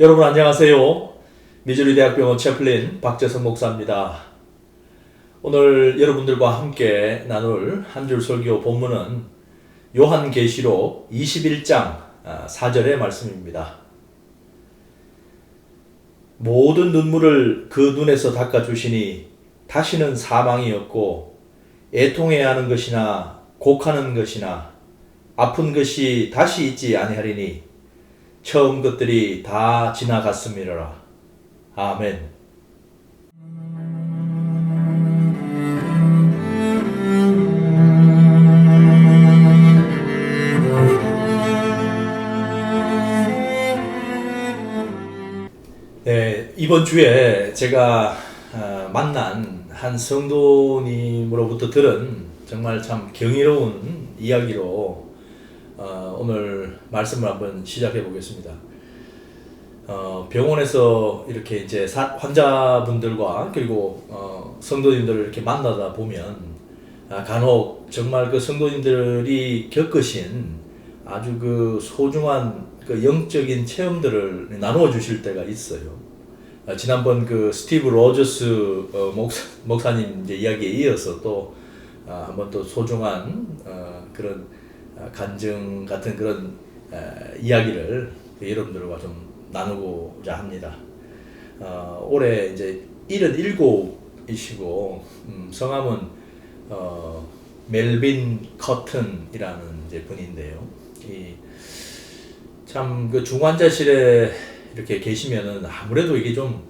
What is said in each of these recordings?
여러분 안녕하세요. 미주리 대학병원 채플린 박재성 목사입니다. 오늘 여러분들과 함께 나눌 한 줄 설교 본문은 요한계시록 21장 4절의 말씀입니다. 모든 눈물을 그 눈에서 닦아주시니 다시는 사망이 없고 애통해야 하는 것이나 곡하는 것이나 아픈 것이 다시 있지 아니하리니 처음 것들이 다 지나갔음이라. 아멘. 네, 이번 주에 제가 만난 한 성도님으로부터 들은 정말 참 경이로운 이야기로 오늘 말씀을 한번 시작해 보겠습니다. 병원에서 이렇게 이제 환자분들과 그리고 성도님들을 이렇게 만나다 보면 간혹 정말 그 성도님들이 겪으신 아주 그 소중한 그 영적인 체험들을 나누어 주실 때가 있어요. 지난번 그 스티브 로저스 목사님 이제 이야기에 이어서 또 한번 또 소중한 그런 간증 같은 그런 이야기를 여러분들과 좀 나누고자 합니다. 올해 이제 77이시고 성함은 멜빈 커튼이라는 이제 분인데요. 참 그 중환자실에 이렇게 계시면은 아무래도 이게 좀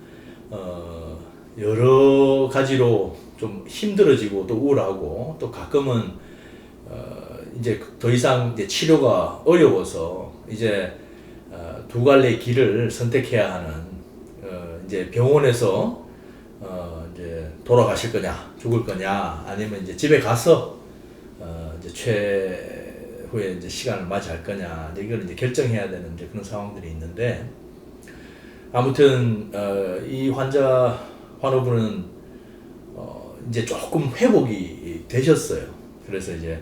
여러 가지로 좀 힘들어지고 또 우울하고 또 가끔은 이제 더 이상 이제 치료가 어려워서 이제 두 갈래의 길을 선택해야 하는 이제 병원에서 이제 돌아가실 거냐 죽을 거냐 아니면 이제 집에 가서 이제 최후의 이제 시간을 맞이할 거냐 이걸 이제 결정해야 되는 이제 그런 상황들이 있는데 아무튼 이 환우분은 이제 조금 회복이 되셨어요. 그래서 이제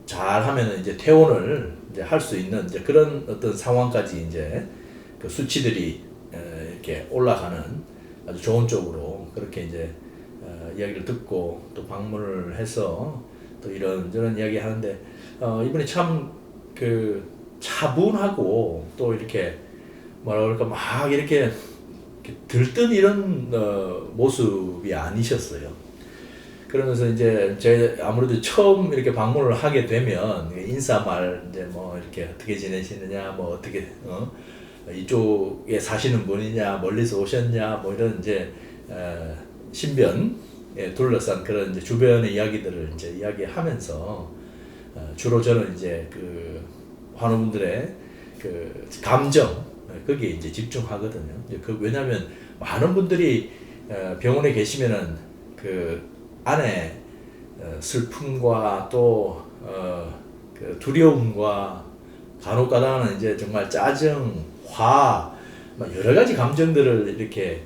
잘하면은 이제 퇴원을 이제 할 수 있는 이제 그런 어떤 상황까지 이제 그 수치들이 이렇게 올라가는 아주 좋은 쪽으로 그렇게 이제 이야기를 듣고 또 방문을 해서 또 이런저런 이야기 하는데 이분이 참 그 차분하고 또 이렇게 뭐라 그럴까 막 이렇게 들뜬 이런 모습이 아니셨어요. 그러면서 이제 제 아무래도 처음 이렇게 방문을 하게 되면 인사말 이제 뭐 이렇게 어떻게 지내시느냐 뭐 어떻게 이쪽에 사시는 분이냐 멀리서 오셨냐 뭐 이런 이제 신변에 둘러싼 그런 이제 주변의 이야기들을 이제 이야기하면서 주로 저는 이제 그 환우분들의 그 감정 거기에 이제 집중하거든요. 왜냐하면 많은 분들이 병원에 계시면은 그 안에 슬픔과 또 그 두려움과 간혹가다가는 이제 정말 짜증, 화, 여러 가지 감정들을 이렇게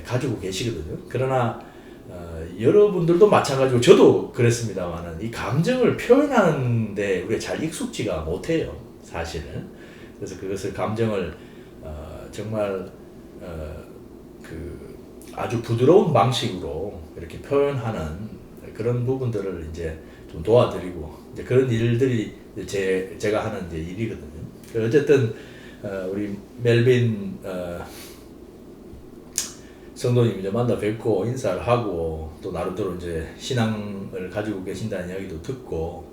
가지고 계시거든요. 그러나 여러분들도 마찬가지고 저도 그랬습니다만은 이 감정을 표현하는데 우리가 잘 익숙지가 못해요, 사실은. 그래서 그것을 감정을 정말 그 아주 부드러운 방식으로 이렇게 표현하는 그런 부분들을 이제 좀 도와드리고 이제 그런 일들이 제가 하는 이제 일이거든요. 어쨌든 우리 멜빈 성도님 이제 만나 뵙고 인사를 하고 또 나름대로 이제 신앙을 가지고 계신다는 이야기도 듣고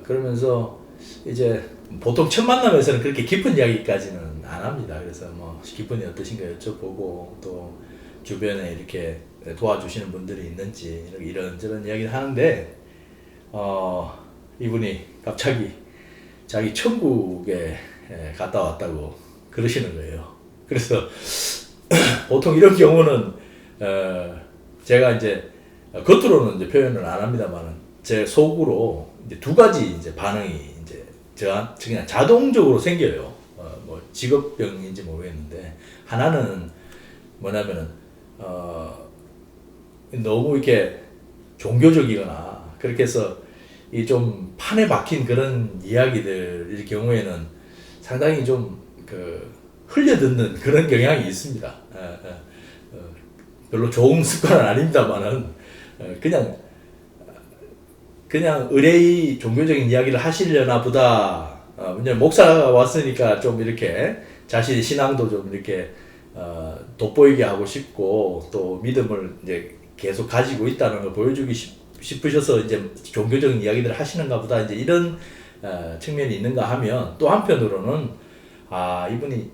그러면서 이제 보통 첫 만남에서는 그렇게 깊은 이야기까지는 안 합니다. 그래서 뭐 기분이 어떠신가 여쭤보고 또 주변에 이렇게 도와주시는 분들이 있는지 이런저런 이야기를 하는데 이분이 갑자기 자기 천국에 갔다 왔다고 그러시는 거예요. 그래서 보통 이런 경우는 제가 이제 겉으로는 이제 표현을 안 합니다만은 제 속으로 이제 두 가지 이제 반응이 이제 그냥 자동적으로 생겨요. 뭐 직업병인지 모르겠는데 하나는 뭐냐면은 너무 이렇게 종교적이거나 그렇게 해서 이 좀 판에 박힌 그런 이야기들일 경우에는 상당히 좀 그 흘려듣는 그런 경향이 있습니다. 별로 좋은 습관은 아닙니다만은 그냥 의뢰의 종교적인 이야기를 하시려나 보다. 왜냐면 목사가 왔으니까 좀 이렇게 자신의 신앙도 좀 이렇게 돋보이게 하고 싶고 또 믿음을 이제 계속 가지고 있다는 걸 보여주기 싶으셔서 이제 종교적인 이야기들을 하시는가 보다 이제 이런 측면이 있는가 하면 또 한편으로는 이분이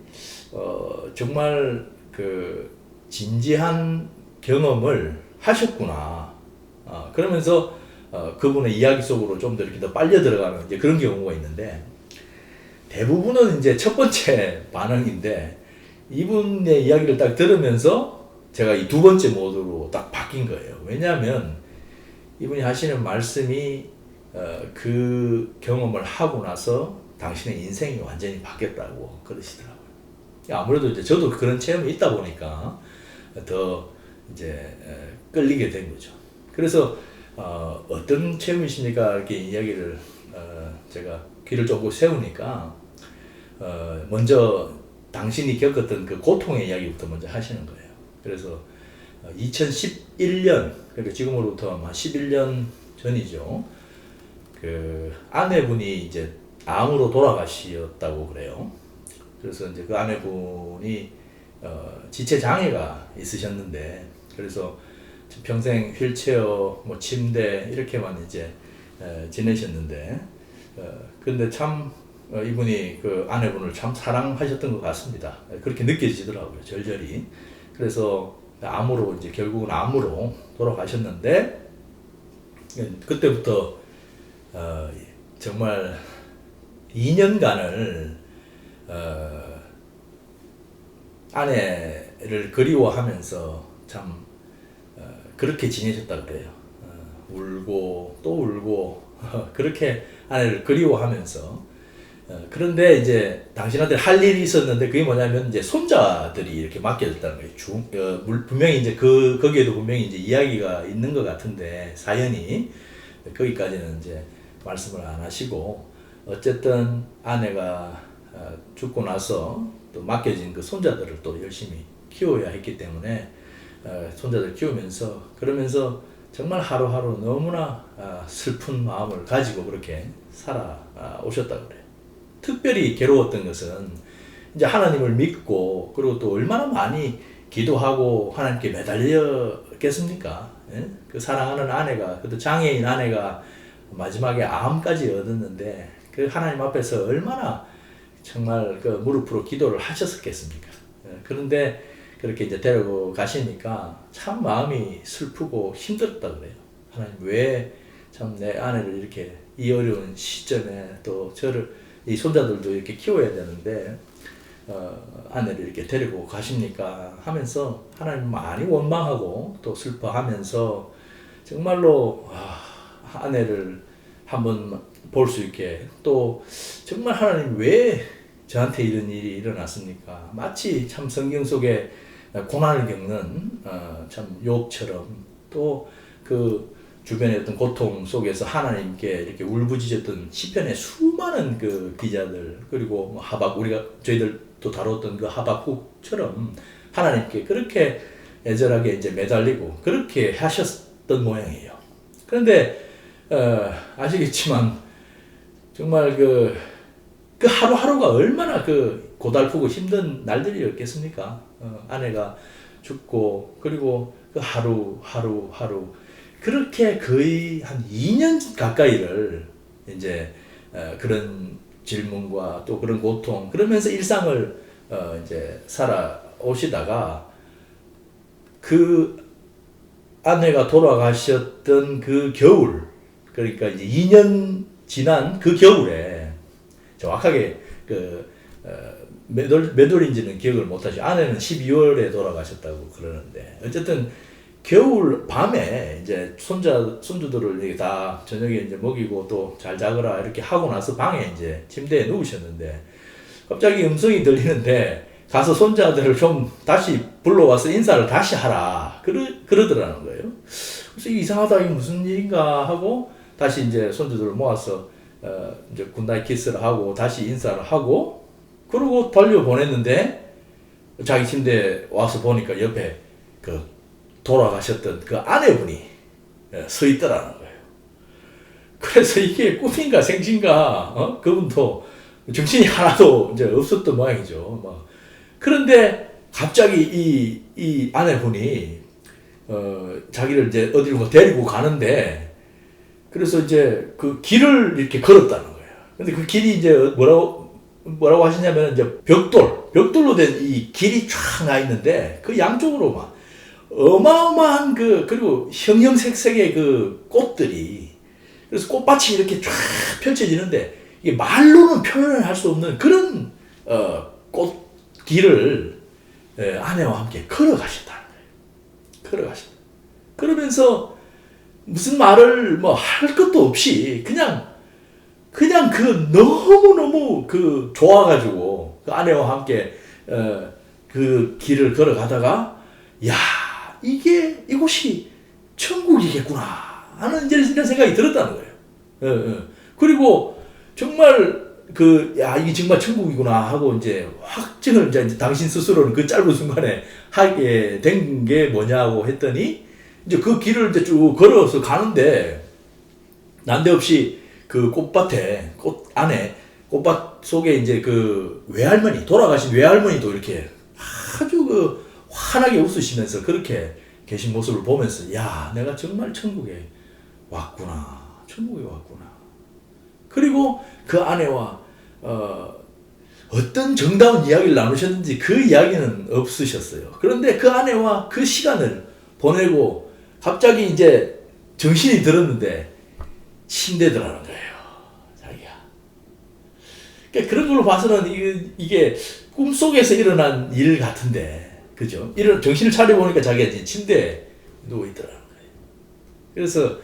정말 그 진지한 경험을 하셨구나. 그러면서 그분의 이야기 속으로 좀 더 이렇게 더 빨려 들어가는 이제 그런 경우가 있는데 대부분은 이제 첫 번째 반응인데 이분의 이야기를 딱 들으면서 제가 이 두 번째 모드로 딱 바뀐 거예요. 왜냐하면 이분이 하시는 말씀이 그 경험을 하고 나서 당신의 인생이 완전히 바뀌었다고 그러시더라고요. 아무래도 이제 저도 그런 체험이 있다 보니까 더 이제 끌리게 된 거죠. 그래서 어떤 체험이십니까? 이렇게 이야기를 제가 귀를 쫑긋 세우니까 먼저 당신이 겪었던 그 고통의 이야기부터 먼저 하시는 거예요. 그래서 2011년 그러니까 지금으로부터 한 11년 전이죠. 그 아내분이 이제 암으로 돌아가셨다고 그래요. 그래서 이제 그 아내분이 지체 장애가 있으셨는데 그래서 평생 휠체어, 뭐 침대 이렇게만 이제 지내셨는데 근데 참 이분이 그 아내분을 참 사랑하셨던 것 같습니다. 그렇게 느껴지더라고요, 절절히. 그래서 암으로 이제 결국은 암으로 돌아가셨는데 그때부터 정말 2년간을 아내를 그리워하면서 참 그렇게 지내셨다 그래요. 울고 또 울고 그렇게 아내를 그리워하면서 그런데 이제 당신한테 할 일이 있었는데 그게 뭐냐면 이제 손자들이 이렇게 맡겨졌다는 거예요. 분명히 이제 거기에도 분명히 이제 이야기가 있는 것 같은데 사연이 거기까지는 이제 말씀을 안 하시고 어쨌든 아내가 죽고 나서 또 맡겨진 그 손자들을 또 열심히 키워야 했기 때문에 손자들 키우면서 그러면서 정말 하루하루 너무나 슬픈 마음을 가지고 그렇게 살아오셨다고 그래요. 특별히 괴로웠던 것은 이제 하나님을 믿고 그리고 또 얼마나 많이 기도하고 하나님께 매달렸겠습니까? 예? 그 사랑하는 아내가 그것도 장애인 아내가 마지막에 암까지 얻었는데 그 하나님 앞에서 얼마나 정말 그 무릎으로 기도를 하셨었겠습니까? 예? 그런데 그렇게 이제 데리고 가시니까 참 마음이 슬프고 힘들었다 그래요. 하나님 왜 참 내 아내를 이렇게 이 어려운 시점에 또 저를 이 손자들도 이렇게 키워야 되는데 아내를 이렇게 데리고 가십니까 하면서 하나님 많이 원망하고 또 슬퍼하면서 정말로 아내를 한번 볼 수 있게 또 정말 하나님 왜 저한테 이런 일이 일어났습니까? 마치 참 성경 속에 고난을 겪는 참 욥처럼 또 그 주변의 어떤 고통 속에서 하나님께 이렇게 울부짖었던 시편의 수많은 그 기자들 그리고 뭐 우리가 저희들도 다뤘던 그 하박국처럼 하나님께 그렇게 애절하게 이제 매달리고 그렇게 하셨던 모양이에요. 그런데 아시겠지만 정말 그 하루하루가 얼마나 그 고달프고 힘든 날들이었겠습니까? 아내가 죽고 그리고 그 하루 그렇게 거의 한 2년 가까이를 이제 그런 질문과 또 그런 고통 그러면서 일상을 이제 살아오시다가 그 아내가 돌아가셨던 그 겨울 그러니까 이제 2년 지난 그 겨울에 정확하게 몇 월인지는 기억을 못하시고 아내는 12월에 돌아가셨다고 그러는데 어쨌든 겨울 밤에 이제 손주들을 이렇게 다 저녁에 이제 먹이고 또 잘 자거라 이렇게 하고 나서 방에 이제 침대에 누우셨는데 갑자기 음성이 들리는데 가서 손자들을 좀 다시 불러와서 인사를 다시 하라 그러더라는 거예요. 그래서 이상하다 이게 무슨 일인가 하고 다시 이제 손주들을 모아서 이제 굿나잇 키스를 하고 다시 인사를 하고 그러고 돌려보냈는데 자기 침대에 와서 보니까 옆에 그 돌아가셨던 그 아내분이 서 있더라는 거예요. 그래서 이게 꿈인가 생신가, 그분도 정신이 하나도 이제 없었던 모양이죠. 그런데 갑자기 이 아내분이, 자기를 이제 어디로 데리고 가는데, 그래서 이제 그 길을 이렇게 걸었다는 거예요. 근데 그 길이 이제 뭐라고 하시냐면, 이제 벽돌로 된 이 길이 쫙 나 있는데, 그 양쪽으로 막 어마어마한 그리고 형형색색의 그 꽃들이, 그래서 꽃밭이 이렇게 쫙 펼쳐지는데, 이게 말로는 표현을 할 수 없는 그런, 꽃길을 아내와 함께 걸어가셨다는 거예요. 걸어가셨다. 그러면서 무슨 말을 할 것도 없이 그냥 그 너무너무 그 좋아가지고 그 아내와 함께 그 길을 걸어가다가, 야, 이곳이 천국이겠구나 하는 이런 생각이 들었다는 거예요. 그리고 정말 이게 정말 천국이구나 하고 이제 확증을 이제 당신 스스로는 그 짧은 순간에 하게 된 게 뭐냐고 했더니, 이제 그 길을 이제 쭉 걸어서 가는데, 난데없이 그 꽃 안에, 꽃밭 속에 이제 돌아가신 외할머니도 이렇게 아주 환하게 웃으시면서 그렇게 계신 모습을 보면서, 야, 내가 정말 천국에 왔구나. 그리고 그 아내와 어떤 정다운 이야기를 나누셨는지 그 이야기는 없으셨어요. 그런데 그 아내와 그 시간을 보내고 갑자기 이제 정신이 들었는데 침대더라는 거예요, 자기가. 그러니까 그런 걸로 봐서는 이게 꿈속에서 일어난 일 같은데, 그죠? 정신을 차려보니까 자기가 이제 침대에 누워있더라는 거예요. 그래서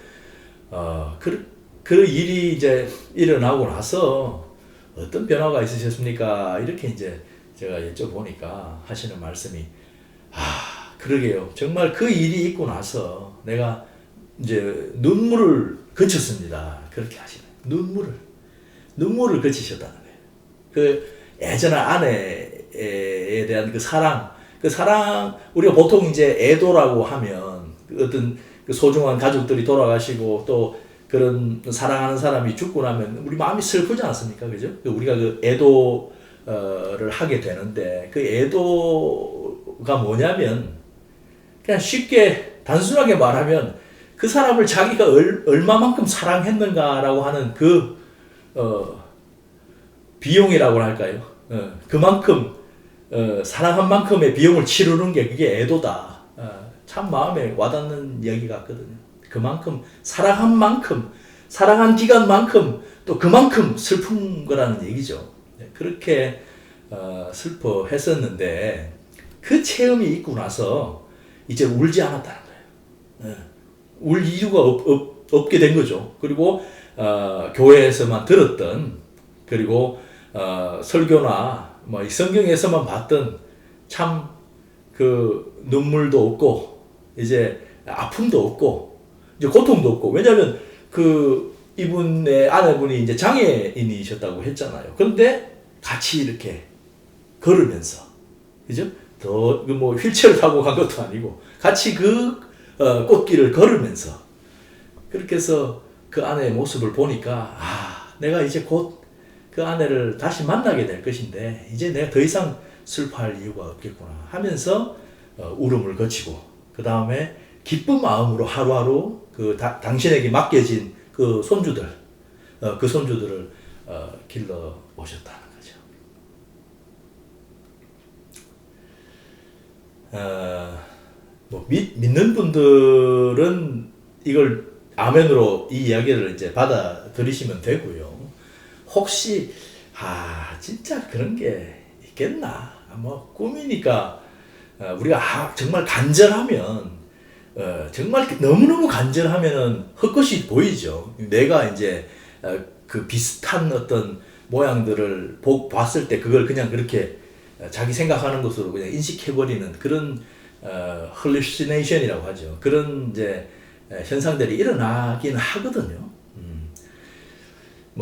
그 일이 이제 일어나고 나서 어떤 변화가 있으셨습니까? 이렇게 이제 제가 여쭤보니까 하시는 말씀이, 그러게요. 정말 그 일이 있고 나서 내가 이제 눈물을 그쳤습니다. 그렇게 하시네요. 눈물을 그치셨다는 거예요. 그 예전에 아내에 대한 그 사랑, 우리가 보통 이제 애도라고 하면 어떤 그 소중한 가족들이 돌아가시고 또 그런 사랑하는 사람이 죽고 나면 우리 마음이 슬프지 않습니까? 그죠? 우리가 그 애도를 하게 되는데, 그 애도가 뭐냐면, 그냥 쉽게 단순하게 말하면 그 사람을 자기가 얼마만큼 사랑했는가라고 하는 비용이라고 할까요? 그만큼 사랑한 만큼의 비용을 치르는 게 그게 애도다. 참 마음에 와닿는 이야기 같거든요. 그만큼 사랑한 만큼, 사랑한 기간만큼 또 그만큼 슬픈 거라는 얘기죠. 그렇게 슬퍼했었는데, 그 체험이 있고 나서 이제 울지 않았다는 거예요. 울 이유가 없게 된 거죠. 그리고 교회에서만 들었던, 그리고 설교나 성경에서만 봤던 참 그 눈물도 없고 이제 아픔도 없고 이제 고통도 없고, 왜냐하면 이분의 아내분이 이제 장애인이셨다고 했잖아요. 그런데 같이 이렇게 걸으면서, 그죠? 휠체어를 타고 간 것도 아니고 같이 꽃길을 걸으면서, 그렇게 해서 그 아내의 모습을 보니까, 내가 이제 곧 그 아내를 다시 만나게 될 것인데 이제 내가 더 이상 슬퍼할 이유가 없겠구나 하면서 울음을 거치고, 그 다음에 기쁜 마음으로 하루하루 당신에게 맡겨진 그 손주들을 길러 오셨다는 거죠. 믿는 분들은 이걸 아멘으로 이 이야기를 이제 받아들이시면 되고요. 혹시 진짜 그런 게 있겠나? 꿈이니까 우리가 정말 간절하면, 정말 너무너무 간절하면은 헛것이 보이죠. 내가 이제 그 비슷한 어떤 모양들을 봤을 때 그걸 그냥 그렇게 자기 생각하는 것으로 그냥 인식해버리는 그런 hallucination이라고 하죠. 그런 이제 현상들이 일어나긴 하거든요.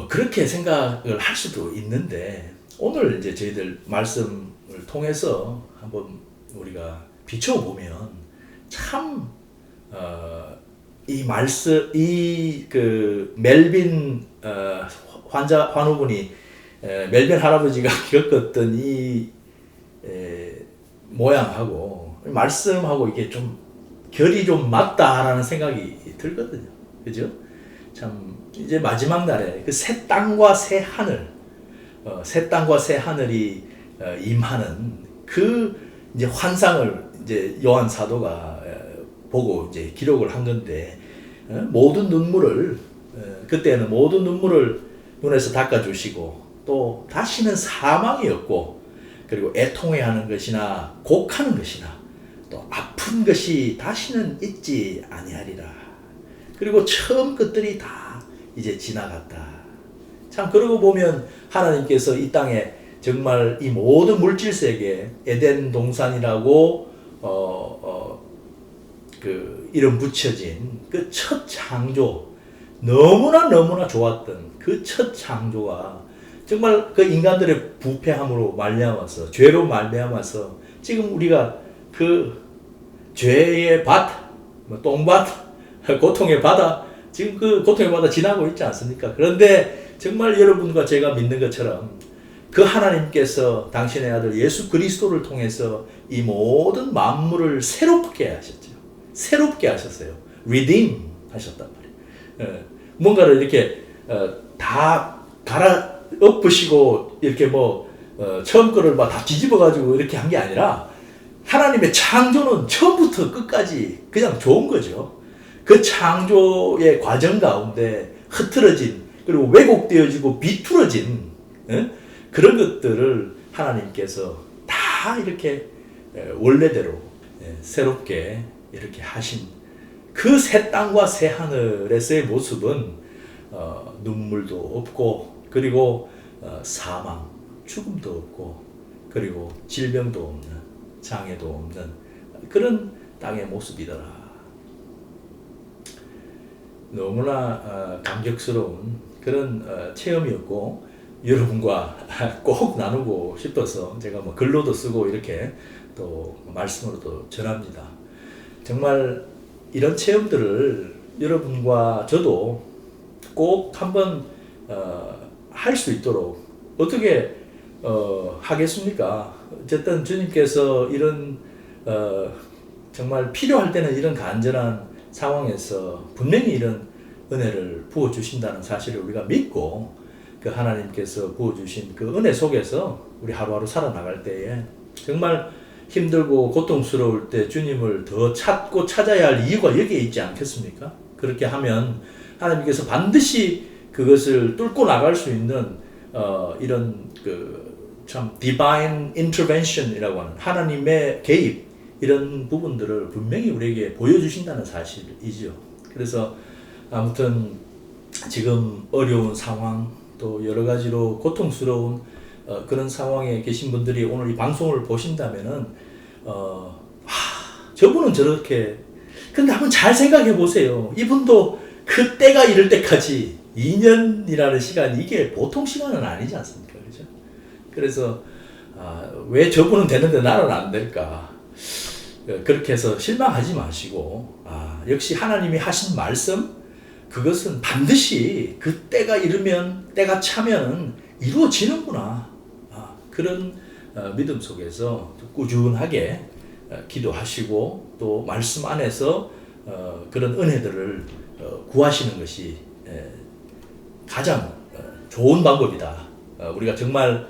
그렇게 생각을 할 수도 있는데, 오늘 이제 저희들 말씀을 통해서 한번 우리가 비춰보면 참 이 말씀 이 그 멜빈 환우분이 멜빈 할아버지가 겪었던 이 모양하고 말씀하고 이게 좀 결이 좀 맞다라는 생각이 들거든요. 그죠? 참 이제 마지막 날에 그 새 땅과 새 하늘, 새 땅과 새 하늘이 임하는 그 이제 환상을 이제 요한 사도가 보고 이제 기록을 한 건데, 모든 눈물을 그때는 모든 눈물을 눈에서 닦아주시고 또 다시는 사망이 없고, 그리고 애통해하는 것이나 곡하는 것이나 또 아픈 것이 다시는 있지 아니하리라. 그리고 처음 것들이 다 이제 지나갔다. 참 그러고 보면 하나님께서 이 땅에 정말 이 모든 물질 세계 에덴 동산이라고 그 이름 붙여진 그 첫 창조, 너무나 좋았던 그 첫 창조가 정말 그 인간들의 부패함으로 말미암아서, 죄로 말미암아서 지금 우리가 그 죄의 밭, 똥밭, 고통의 바다, 지금 그 고통의 바다 지나고 있지 않습니까? 그런데 정말 여러분과 제가 믿는 것처럼 그 하나님께서 당신의 아들 예수 그리스도를 통해서 이 모든 만물을 새롭게 하셨죠. 새롭게 하셨어요. redeem 하셨단 말이에요. 뭔가를 이렇게 다 갈아 엎으시고 이렇게 처음 거를 막 다 뒤집어 가지고 이렇게 한 게 아니라, 하나님의 창조는 처음부터 끝까지 그냥 좋은 거죠. 그 창조의 과정 가운데 흐트러진, 그리고 왜곡되어지고 비틀어진 그런 것들을 하나님께서 다 이렇게 원래대로 새롭게 이렇게 하신 그 새 땅과 새 하늘에서의 모습은 눈물도 없고, 그리고 사망, 죽음도 없고, 그리고 질병도 없는, 장애도 없는 그런 땅의 모습이더라. 너무나 감격스러운 그런 체험이었고, 여러분과 꼭 나누고 싶어서 제가 글로도 쓰고 이렇게 또 말씀으로도 전합니다. 정말 이런 체험들을 여러분과 저도 꼭 한번 할 수 있도록 어떻게 하겠습니까? 어쨌든 주님께서 이런 정말 필요할 때는 이런 간절한 상황에서 분명히 이런 은혜를 부어주신다는 사실을 우리가 믿고, 그 하나님께서 부어주신 그 은혜 속에서 우리 하루하루 살아나갈 때에 정말 힘들고 고통스러울 때 주님을 더 찾고 찾아야 할 이유가 여기에 있지 않겠습니까? 그렇게 하면 하나님께서 반드시 그것을 뚫고 나갈 수 있는 이런 참 divine intervention이라고 하는 하나님의 개입, 이런 부분들을 분명히 우리에게 보여주신다는 사실이죠. 그래서 아무튼 지금 어려운 상황, 또 여러 가지로 고통스러운 그런 상황에 계신 분들이 오늘 이 방송을 보신다면은 저분은 저렇게, 근데 한번 잘 생각해 보세요. 이분도 그 때가 이를 때까지 2년이라는 시간이 이게 보통 시간은 아니지 않습니까? 그죠? 그래서 왜 저분은 되는데 나는 안 될까? 그렇게 해서 실망하지 마시고, 역시 하나님이 하신 말씀, 그것은 반드시 그 때가 이르면, 때가 차면 이루어지는구나. 그런 믿음 속에서 꾸준하게 기도하시고 또 말씀 안에서 그런 은혜들을 구하시는 것이 가장 좋은 방법이다. 우리가 정말,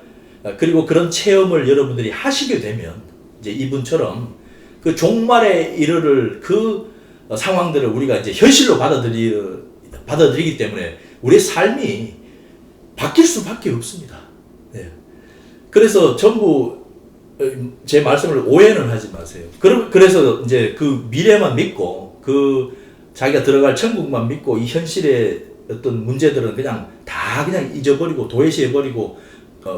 그리고 그런 체험을 여러분들이 하시게 되면 이제 이분처럼 그 종말에 이르를 그 상황들을 우리가 이제 현실로 받아들이기 때문에 우리의 삶이 바뀔 수밖에 없습니다. 네. 그래서 전부 제 말씀을 오해는 하지 마세요. 그래서 이제 그 미래만 믿고, 그 자기가 들어갈 천국만 믿고, 이 현실의 어떤 문제들은 그냥 다 그냥 잊어버리고 도외시해버리고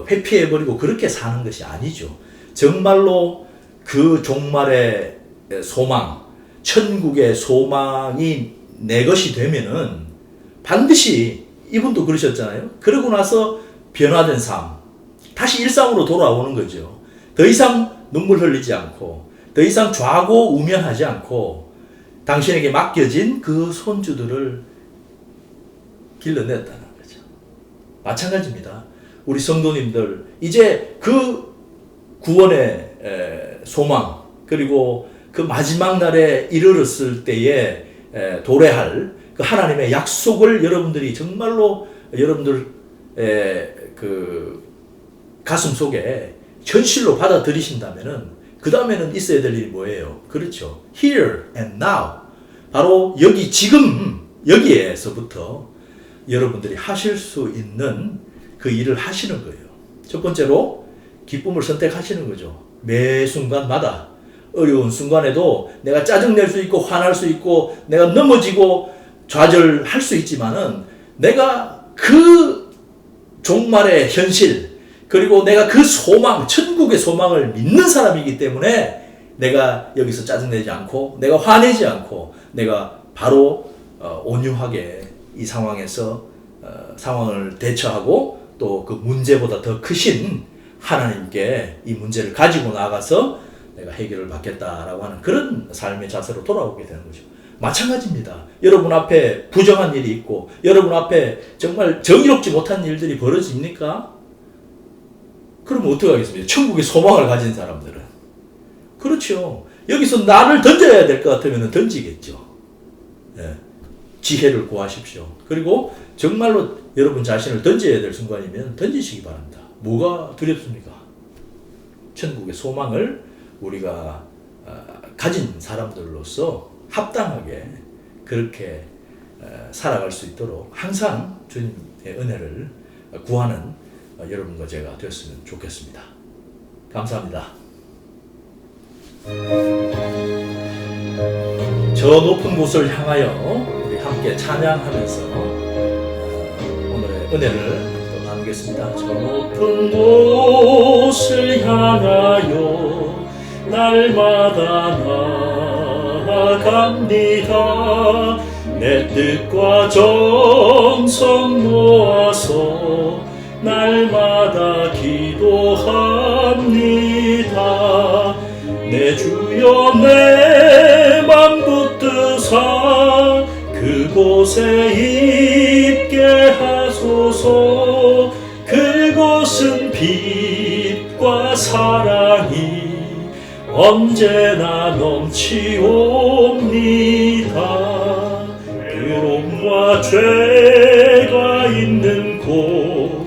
회피해버리고 그렇게 사는 것이 아니죠. 정말로 그 종말의 소망, 천국의 소망이 내 것이 되면은 반드시, 이분도 그러셨잖아요. 그러고 나서 변화된 삶, 다시 일상으로 돌아오는 거죠. 더 이상 눈물 흘리지 않고 더 이상 좌고 우면하지 않고 당신에게 맡겨진 그 손주들을 길러냈다는 거죠. 마찬가지입니다. 우리 성도님들 이제 그 구원의 소망 그리고 그 마지막 날에 이르렀을 때에 도래할 그 하나님의 약속을 여러분들이 정말로 여러분들 그 가슴 속에 현실로 받아들이신다면은 그 다음에는 있어야 될 일이 뭐예요? 그렇죠. Here and now. 바로 여기 지금 여기에서부터 여러분들이 하실 수 있는 그 일을 하시는 거예요. 첫 번째로 기쁨을 선택하시는 거죠. 매 순간마다 어려운 순간에도 내가 짜증낼 수 있고 화날 수 있고 내가 넘어지고 좌절할 수 있지만은 내가 그 종말의 현실 그리고 내가 그 소망, 천국의 소망을 믿는 사람이기 때문에 내가 여기서 짜증내지 않고 내가 화내지 않고 내가 바로 온유하게 이 상황에서 상황을 대처하고 또 그 문제보다 더 크신 하나님께 이 문제를 가지고 나가서 내가 해결을 받겠다라고 하는 그런 삶의 자세로 돌아오게 되는 거죠. 마찬가지입니다. 여러분 앞에 부정한 일이 있고 여러분 앞에 정말 정의롭지 못한 일들이 벌어집니까? 그러면 어떻게 하겠습니까? 천국의 소망을 가진 사람들은. 그렇죠. 여기서 나를 던져야 될 것 같으면 던지겠죠. 네. 지혜를 구하십시오. 그리고 정말로 여러분 자신을 던져야 될 순간이면 던지시기 바랍니다. 뭐가 두렵습니까? 천국의 소망을 우리가 가진 사람들로서 합당하게 그렇게 살아갈 수 있도록 항상 주님의 은혜를 구하는 여러분과 제가 되었으면 좋겠습니다. 감사합니다. 저 높은 곳을 향하여 우리 함께 찬양하면서 오늘의 은혜를 또 나누겠습니다. 저 높은 곳을 향하여 날마다 나아갑니다. 내 뜻과 정성 모아서 날마다 기도합니다. 내 주여 내 맘 붙드사 그곳에 있게 하소서. 그곳은 빛과 사랑이 언제나 넘치옵니다. 괴로움과 죄가 있는 곳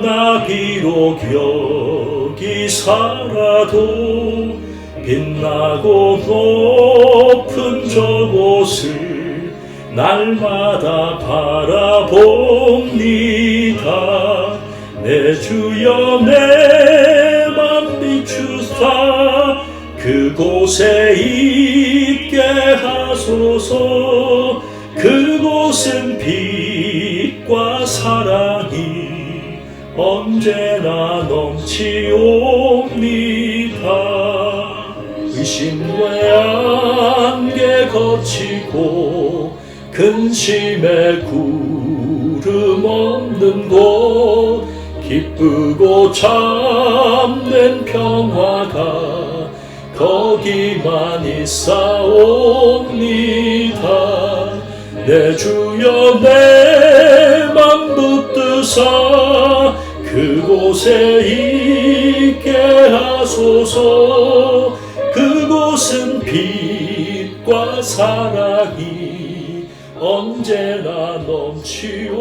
나 비록 여기 살아도 빛나고 높은 저곳을 날마다 바라봅니다. 내 주여 내 맘 비추사 그곳에 있게 하소서. 그곳은 빛과 사랑이 언제나 넘치옵니다. 의심의 안개 거치고 근심의 구름 없는 곳 기쁘고 참된 평화가 거기만 있사옵니다. 내 주여 내 맘 붙드사 그곳에 있게 하소서. 그곳은 빛과 사랑이 언제나 넘치옵니다.